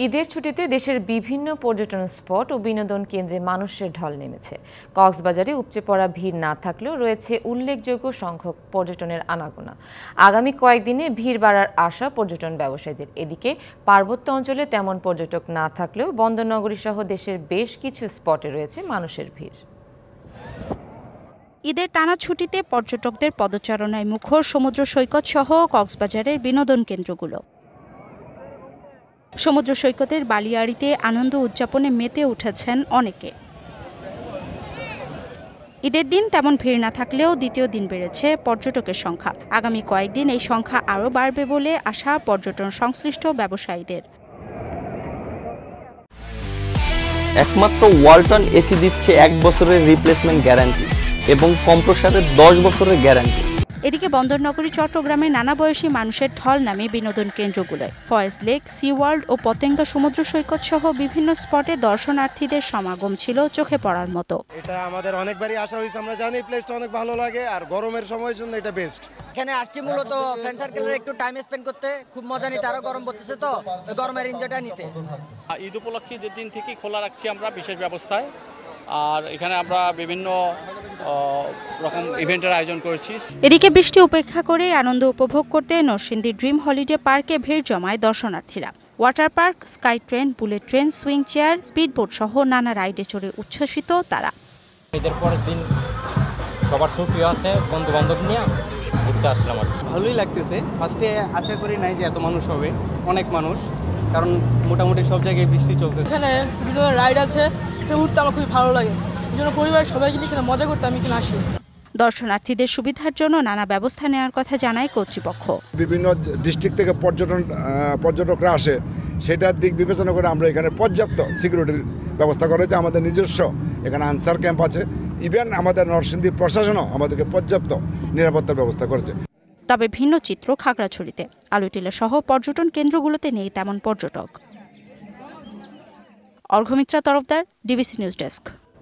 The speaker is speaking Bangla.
ঈদের ছুটিতে দেশের বিভিন্ন পর্যটন স্পট ও বিনোদন কেন্দ্রে মানুষের ঢল নেমেছে। কক্সবাজারে উপচে পড়া ভিড় না থাকলেও রয়েছে উল্লেখযোগ্য সংখ্যক পর্যটনের আনাগোনা। আগামী কয়েকদিনে ভিড় বাড়ার আশা পর্যটন ব্যবসায়ীদের। এদিকে পার্বত্য অঞ্চলে তেমন পর্যটক না থাকলেও বন্দরনগরী সহ দেশের বেশ কিছু স্পটে রয়েছে মানুষের ভিড়। ঈদের টানা ছুটিতে পর্যটকদের পদচারণায় মুখর সমুদ্র সৈকত সহ কক্সবাজারের বিনোদন কেন্দ্রগুলো। সমুদ্র সৈকতের বালিয়াড়িতে আনন্দ উদযাপনে মেতে উঠেছেন অনেকে। ঈদের দিন তেমন ভিড় না থাকলেও দ্বিতীয় দিন বেড়েছে পর্যটকের সংখ্যা। আগামী কয়েকদিন এই সংখ্যা আরও বাড়বে বলে আশা পর্যটন সংশ্লিষ্ট ব্যবসায়ীদের। একমাত্র ওয়ালটন এসি দিচ্ছে 1 বছরের রিপ্লেসমেন্ট গ্যারান্টি এবং কম্প্রেসারের 10 বছরের গ্যারান্টি। এদিকে বন্দরনগরী চট্টগ্রামে নানা বয়সী মানুষের ঢল নামে বিনোদন কেন্দ্রগুলোয়। ফয়েজ লেক, সি ওয়ার্ল্ড ও পতেঙ্গা সমুদ্র সৈকত সহ বিভিন্ন স্পটে দর্শনার্থীদের সমাগম ছিল চোখে পড়ার মতো। এটা আমাদের অনেকবারই আশা হয়েছে, আমরা জানি প্লেসটা অনেক ভালো লাগে আর গরমের সময়ের জন্য এটা বেস্ট। এখানে আসছি মূলত ফ্রেন্ড সার্কেলের একটু টাইম স্পেন্ড করতে, খুব মজা নিতে, আরো গরম পড়তেছে তো গরমের এনজয়টা নিতে। ঈদ উপলক্ষে ঈদের দিন থেকেই খোলা রাখছি আমরা বিশেষ ব্যবস্থায়। আর এখানে আমরা বিভিন্ন রকম ইভেন্টের আয়োজন করেছি। এদিকে বৃষ্টি উপেক্ষা করে আনন্দ উপভোগ করতে নরসিংদী ড্রিম হলিডে পার্কে ভিড় জমায় দর্শনার্থীরা। Water park, sky train, bullet train, swing chair, speed boat সহ নানা রাইডে চড়ে উচ্ছ্বসিত তারা। ঈদের পরের দিন সবার ছুটি আছে, বন্ধু বান্ধব নিয়ে ঘুরতে আসলাম। ভালোই লাগতেছে। ফার্স্টে আশা করি নাই যে এত মানুষ হবে, অনেক মানুষ, কারণ মোটামুটি সব জায়গায় বৃষ্টি চলতেছে। এখানে বিভিন্ন রাইড আছে, উঠতে আমার খুবই ভালো লাগে। এই জন্য পরিবারের সবাইকে নিয়ে এখানে মজা করতে আমি এখানে আসি। দর্শনার্থীদের সুবিধার জন্য নানা ব্যবস্থা নেওয়ার কথা জানায় কর্তৃপক্ষ। বিভিন্ন ডিস্ট্রিক্ট থেকে পর্যটকরা আসে, সেটার দিক বিবেচনা করে আমরা এখানে পর্যাপ্ত সিকিউরিটির ব্যবস্থা করেছি। আমাদের নিজস্ব এখানে আনসার ক্যাম্প আছে। ইভেন আমাদের নরসিংদী প্রশাসনও আমাদেরকে পর্যাপ্ত নিরাপত্তার ব্যবস্থা করেছে। তবে ভিন্ন চিত্র খাগড়াছড়িতে। আলুটিলা সহ পর্যটন কেন্দ্রগুলোতে নেই তেমন পর্যটক। Arghamitra Tarafdar, DBC news desk.